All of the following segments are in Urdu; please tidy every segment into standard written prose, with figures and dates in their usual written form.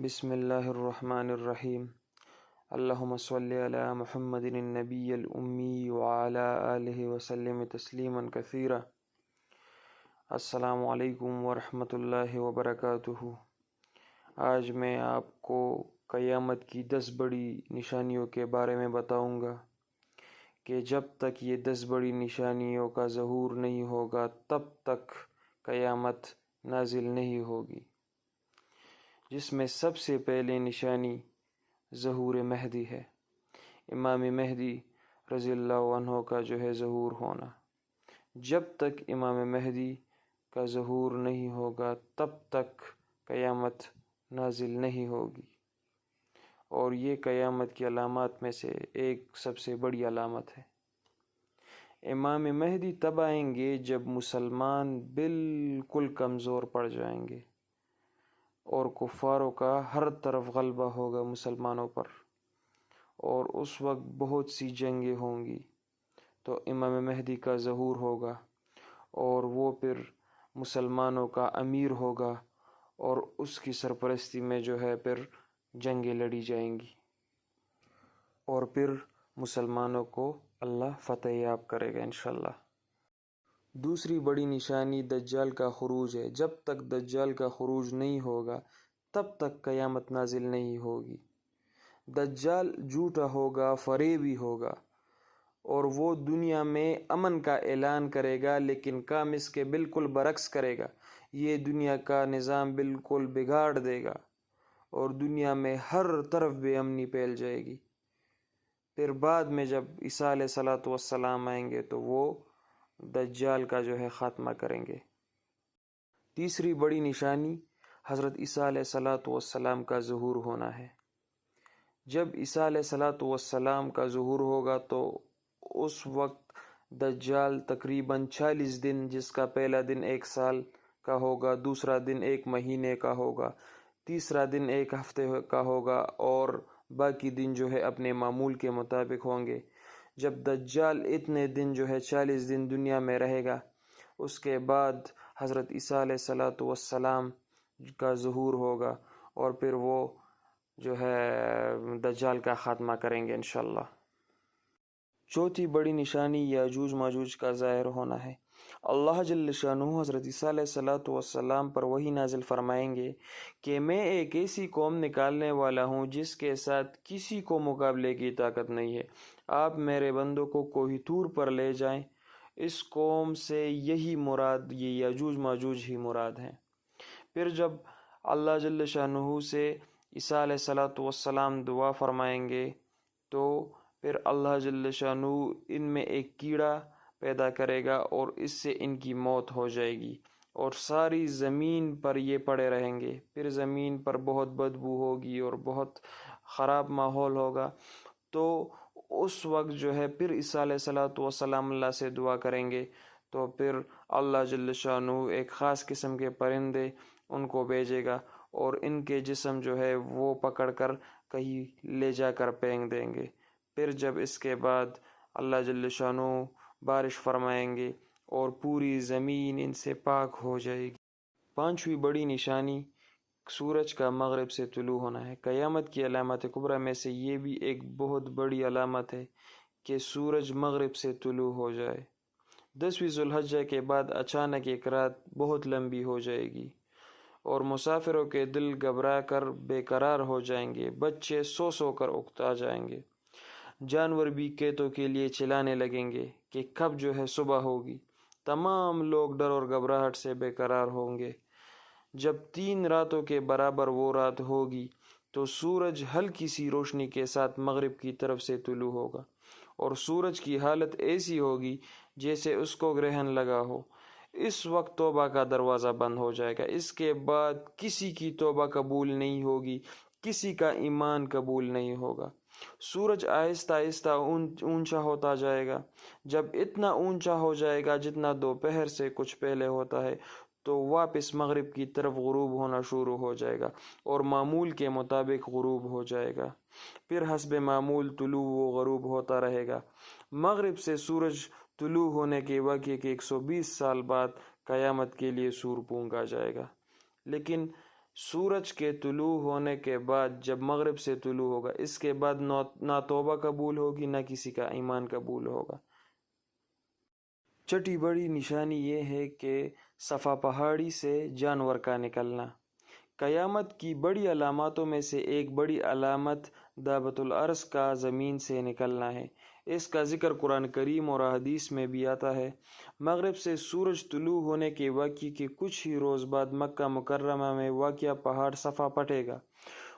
بسم اللہ الرحمن الرحیم اللہم صلی علی محمد النبی الأمی وعلی آلہ وسلم تسلیما کثیرا۔ السلام علیکم ورحمۃ اللہ وبرکاتہ۔ آج میں آپ کو قیامت کی 10 بڑی نشانیوں کے بارے میں بتاؤں گا کہ جب تک یہ 10 بڑی نشانیوں کا ظہور نہیں ہوگا تب تک قیامت نازل نہیں ہوگی، جس میں سب سے پہلے نشانی ظہور مہدی ہے۔ امام مہدی رضی اللہ عنہ کا ظہور ہونا۔ جب تک امام مہدی کا ظہور نہیں ہوگا تب تک قیامت نازل نہیں ہوگی، اور یہ قیامت کی علامات میں سے ایک سب سے بڑی علامت ہے۔ امام مہدی تب آئیں گے جب مسلمان بالکل کمزور پڑ جائیں گے اور کفاروں کا ہر طرف غلبہ ہوگا مسلمانوں پر، اور اس وقت بہت سی جنگیں ہوں گی، تو امام مہدی کا ظہور ہوگا اور وہ پھر مسلمانوں کا امیر ہوگا، اور اس کی سرپرستی میں پھر جنگیں لڑی جائیں گی، اور پھر مسلمانوں کو اللہ فتح یاب کرے گا انشاءاللہ۔ دوسری بڑی نشانی دجال کا خروج ہے۔ جب تک دجال کا خروج نہیں ہوگا تب تک قیامت نازل نہیں ہوگی۔ دجال جھوٹا ہوگا، فریبی ہوگا، اور وہ دنیا میں امن کا اعلان کرے گا لیکن کام اس کے بالکل برعکس کرے گا۔ یہ دنیا کا نظام بالکل بگاڑ دے گا اور دنیا میں ہر طرف بے امنی پھیل جائے گی۔ پھر بعد میں جب عیسیٰ علیہ السلام آئیں گے تو وہ دجال کا خاتمہ کریں گے۔ تیسری بڑی نشانی حضرت عیسیٰ علیہ السلام کا ظہور ہونا ہے۔ جب عیسیٰ علیہ السلام کا ظہور ہوگا تو اس وقت دجال تقریباً 40 دن، جس کا پہلا دن 1 سال کا ہوگا، دوسرا دن 1 مہینے کا ہوگا، تیسرا دن 1 ہفتے کا ہوگا، اور باقی دن اپنے معمول کے مطابق ہوں گے۔ جب دجال اتنے دن 40 دن دنیا میں رہے گا، اس کے بعد حضرت عیسیٰ علیہ السلام کا ظہور ہوگا اور پھر وہ دجال کا خاتمہ کریں گے انشاءاللہ۔ چوتھی بڑی نشانی یاجوج ماجوج کا ظاہر ہونا ہے۔ اللہ جل شانہ حضرت عیسیٰ علیہ السلام پر وحی نازل فرمائیں گے کہ میں ایک ایسی قوم نکالنے والا ہوں جس کے ساتھ کسی کو مقابلے کی طاقت نہیں ہے، آپ میرے بندوں کو کوہ طور پر لے جائیں۔ اس قوم سے یہی مراد، یہ یاجوج ماجوج ہی مراد ہیں۔ پھر جب اللہ جل شانہ سے عیسیٰ علیہ السلام دعا فرمائیں گے تو پھر اللہ جل شانہ ان میں ایک کیڑا پیدا کرے گا اور اس سے ان کی موت ہو جائے گی، اور ساری زمین پر یہ پڑے رہیں گے۔ پھر زمین پر بہت بدبو ہوگی اور بہت خراب ماحول ہوگا، تو اس وقت پھر عیسیٰ علیہ السلام اللہ سے دعا کریں گے تو پھر اللہ جل شانہ ایک خاص قسم کے پرندے ان کو بھیجے گا، اور ان کے جسم وہ پکڑ کر کہیں لے جا کر پھینک دیں گے۔ پھر جب اس کے بعد اللہ جل شانہ بارش فرمائیں گے اور پوری زمین ان سے پاک ہو جائے گی۔ پانچویں بڑی نشانی سورج کا مغرب سے طلوع ہونا ہے۔ قیامت کی علامات کبریٰ میں سے یہ بھی ایک بہت بڑی علامت ہے کہ سورج مغرب سے طلوع ہو جائے۔ 10ویں ذو الحجہ کے بعد اچانک ایک رات بہت لمبی ہو جائے گی اور مسافروں کے دل گھبرا کر بے قرار ہو جائیں گے، بچے سو سو کر اکتا جائیں گے، جانور بھی قحطوں کے لیے چلانے لگیں گے کہ کب صبح ہوگی۔ تمام لوگ ڈر اور گھبراہٹ سے بے قرار ہوں گے۔ جب 3 راتوں کے برابر وہ رات ہوگی تو سورج ہلکی سی روشنی کے ساتھ مغرب کی طرف سے طلوع ہوگا، اور سورج کی حالت ایسی ہوگی جیسے اس کو گرہن لگا ہو۔ اس وقت توبہ کا دروازہ بند ہو جائے گا۔ اس کے بعد کسی کی توبہ قبول نہیں ہوگی، کسی کا ایمان قبول نہیں ہوگا۔ سورج آہستہ آہستہ اونچا ہوتا جائے گا۔ جب اتنا اونچا ہو جائے گا جتنا دوپہر سے کچھ پہلے ہوتا ہے تو واپس مغرب کی طرف غروب ہونا شروع ہو جائے گا اور معمول کے مطابق غروب ہو جائے گا۔ پھر حسب معمول طلوع و غروب ہوتا رہے گا۔ مغرب سے سورج طلوع ہونے کے واقعے کے 120 سال بعد قیامت کے لیے سور پونگا جائے گا، لیکن سورج کے طلوع ہونے کے بعد جب مغرب سے طلوع ہوگا، اس کے بعد نہ توبہ قبول ہوگی نہ کسی کا ایمان قبول ہوگا۔ چھٹی بڑی نشانی یہ ہے کہ صفا پہاڑی سے جانور کا نکلنا۔ قیامت کی بڑی علاماتوں میں سے ایک بڑی علامت دابۃ الارض کا زمین سے نکلنا ہے۔ اس کا ذکر قرآن کریم اور احادیث میں بھی آتا ہے۔ مغرب سے سورج طلوع ہونے کے واقعے کے کچھ ہی روز بعد مکہ مکرمہ میں واقع پہاڑ صفا پھٹے گا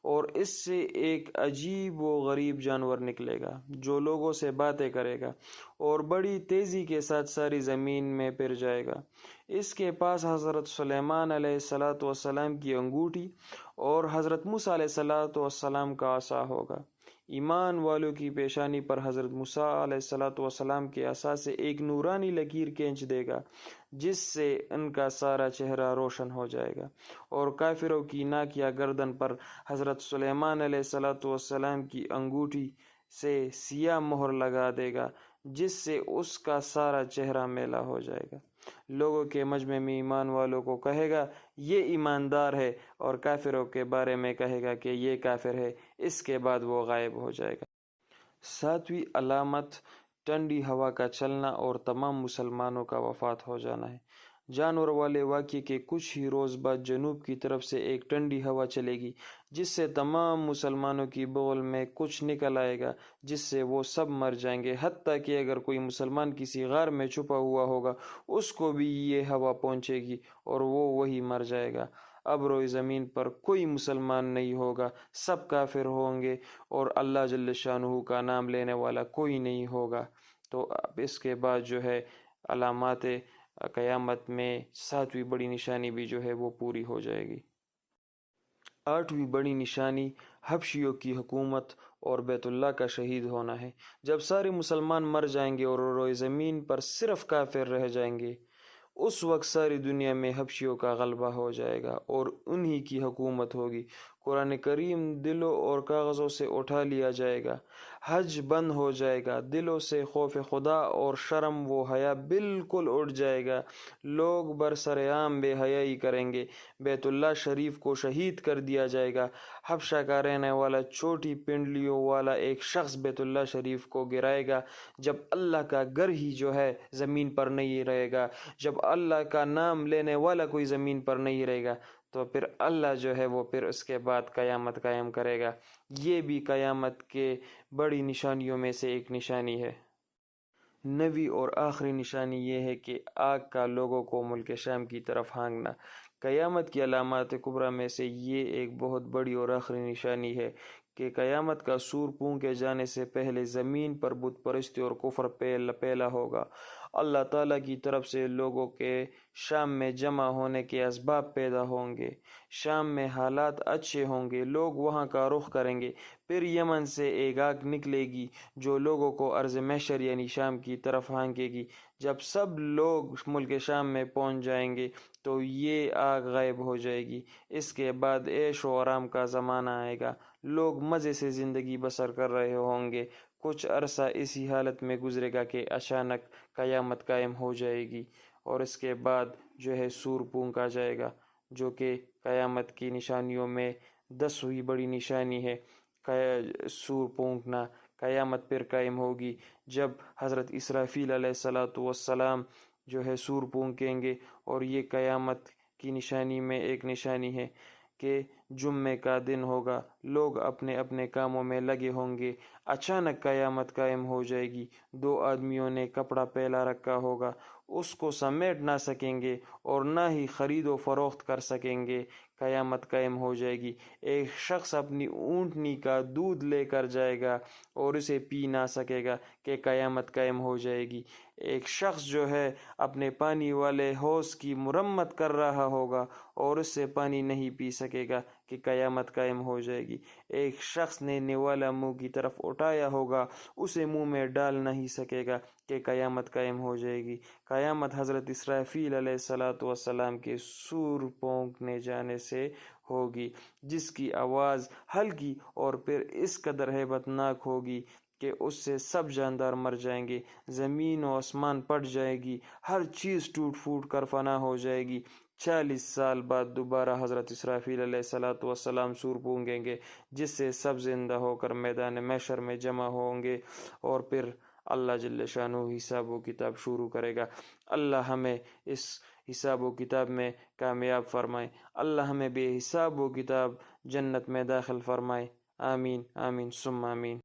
اور اس سے ایک عجیب و غریب جانور نکلے گا جو لوگوں سے باتیں کرے گا اور بڑی تیزی کے ساتھ ساری زمین میں پھر جائے گا۔ اس کے پاس حضرت سلیمان علیہ السلام کی انگوٹھی اور حضرت موسیٰ علیہ السلام کا عصا ہوگا۔ ایمان والوں کی پیشانی پر حضرت موسیٰ علیہ السلام کے عصا سے ایک نورانی لکیر کھینچ دے گا جس سے ان کا سارا چہرہ روشن ہو جائے گا، اور کافروں کی ناک یا گردن پر حضرت سلیمان علیہ السلام کی انگوٹھی سے سیاہ مہر لگا دے گا جس سے اس کا سارا چہرہ میلا ہو جائے گا۔ لوگوں کے مجمع میں ایمان والوں کو کہے گا یہ ایماندار ہے، اور کافروں کے بارے میں کہے گا کہ یہ کافر ہے۔ اس کے بعد وہ غائب ہو جائے گا۔ ساتویں علامت ٹھنڈی ہوا کا چلنا اور تمام مسلمانوں کا وفات ہو جانا ہے۔ جانور والے واقعے کے کچھ ہی روز بعد جنوب کی طرف سے ایک ٹھنڈی ہوا چلے گی جس سے تمام مسلمانوں کی بغل میں کچھ نکل آئے گا جس سے وہ سب مر جائیں گے، حتیٰ کہ اگر کوئی مسلمان کسی غار میں چھپا ہوا ہوگا اس کو بھی یہ ہوا پہنچے گی اور وہ وہی مر جائے گا۔ اب روئے زمین پر کوئی مسلمان نہیں ہوگا، سب کافر ہوں گے اور اللہ جل شانہ کا نام لینے والا کوئی نہیں ہوگا۔ تو اب اس کے بعد جو ہے علامات قیامت میں ساتویں بڑی نشانی بھی جو ہے وہ پوری ہو جائے گی۔ آٹھویں بڑی نشانی حبشیوں کی حکومت اور بیت اللہ کا شہید ہونا ہے۔ جب سارے مسلمان مر جائیں گے اور روئے زمین پر صرف کافر رہ جائیں گے، اس وقت ساری دنیا میں حبشیوں کا غلبہ ہو جائے گا اور انہی کی حکومت ہوگی۔ قرآن کریم دلوں اور کاغذوں سے اٹھا لیا جائے گا، حج بند ہو جائے گا، دلوں سے خوف خدا اور شرم و حیا بالکل اٹھ جائے گا، لوگ برسر عام بے حیائی کریں گے، بیت اللہ شریف کو شہید کر دیا جائے گا۔ حبشہ کا رہنے والا چھوٹی پنڈلیوں والا ایک شخص بیت اللہ شریف کو گرائے گا جب اللہ کا گھر ہی جو ہے زمین پر نہیں رہے گا، جب اللہ کا نام لینے والا کوئی زمین پر نہیں رہے گا، تو پھر اللہ جو ہے وہ پھر اس کے بعد قیامت قائم کرے گا۔ یہ بھی قیامت کے بڑی نشانیوں میں سے ایک نشانی ہے۔ نویں اور آخری نشانی یہ ہے کہ آگ کا لوگوں کو ملک شام کی طرف ہانکنا۔ قیامت کی علامات کبریٰ میں سے یہ ایک بہت بڑی اور آخری نشانی ہے کہ قیامت کا سور پھونکے جانے سے پہلے زمین پر بت پرستی اور کفر پھیلا ہوگا۔ اللہ تعالیٰ کی طرف سے لوگوں کے شام میں جمع ہونے کے اسباب پیدا ہوں گے، شام میں حالات اچھے ہوں گے، لوگ وہاں کا رخ کریں گے۔ پھر یمن سے ایک آگ نکلے گی جو لوگوں کو ارض محشر یعنی شام کی طرف ہانکے گی۔ جب سب لوگ ملک شام میں پہنچ جائیں گے تو یہ آگ غائب ہو جائے گی۔ اس کے بعد عیش و آرام کا زمانہ آئے گا، لوگ مزے سے زندگی بسر کر رہے ہوں گے۔ کچھ عرصہ اسی حالت میں گزرے گا کہ اچانک قیامت قائم ہو جائے گی اور اس کے بعد جو ہے سور پھونکا جائے گا، جو کہ قیامت کی نشانیوں میں 10ویں بڑی نشانی ہے۔ سور پھونکنا، قیامت پھر قائم ہوگی جب حضرت اسرافیل علیہ السلام جو ہے سور پھونکیں گے، اور یہ قیامت کی نشانی میں ایک نشانی ہے کہ جمعے کا دن ہوگا، لوگ اپنے اپنے کاموں میں لگے ہوں گے، اچانک قیامت قائم ہو جائے گی۔ دو آدمیوں نے کپڑا پھیلا رکھا ہوگا، اس کو سمیٹ نہ سکیں گے اور نہ ہی خرید و فروخت کر سکیں گے، قیامت قائم ہو جائے گی۔ ایک شخص اپنی اونٹنی کا دودھ لے کر جائے گا اور اسے پی نہ سکے گا کہ قیامت قائم ہو جائے گی۔ ایک شخص جو ہے اپنے پانی والے حوض کی مرمت کر رہا ہوگا اور اس سے پانی نہیں پی سکے گا کہ قیامت قائم ہو جائے گی۔ ایک شخص نے نوالا منہ کی طرف اٹھایا ہوگا، اسے منہ میں ڈال نہیں سکے گا کہ قیامت قائم ہو جائے گی۔ قیامت حضرت اسرافیل علیہ السلام کے سور پھونکنے جانے سے ہوگی، جس کی آواز ہلکی اور پھر اس قدر ہیبت ناک ہوگی کہ اس سے سب جاندار مر جائیں گے، زمین و آسمان پھٹ جائے گی، ہر چیز ٹوٹ پھوٹ کر فنا ہو جائے گی، 40 سال بعد دوبارہ حضرت اسرافیل علیہ الصلوۃ والسلام سور پونگیں گے، جس سے سب زندہ ہو کر میدان محشر میں جمع ہوں گے، اور پھر اللہ جل شانہ حساب و کتاب شروع کرے گا۔ اللہ ہمیں اس حساب و کتاب میں کامیاب فرمائے، اللہ ہمیں بے حساب و کتاب جنت میں داخل فرمائے، آمین آمین ثم آمین۔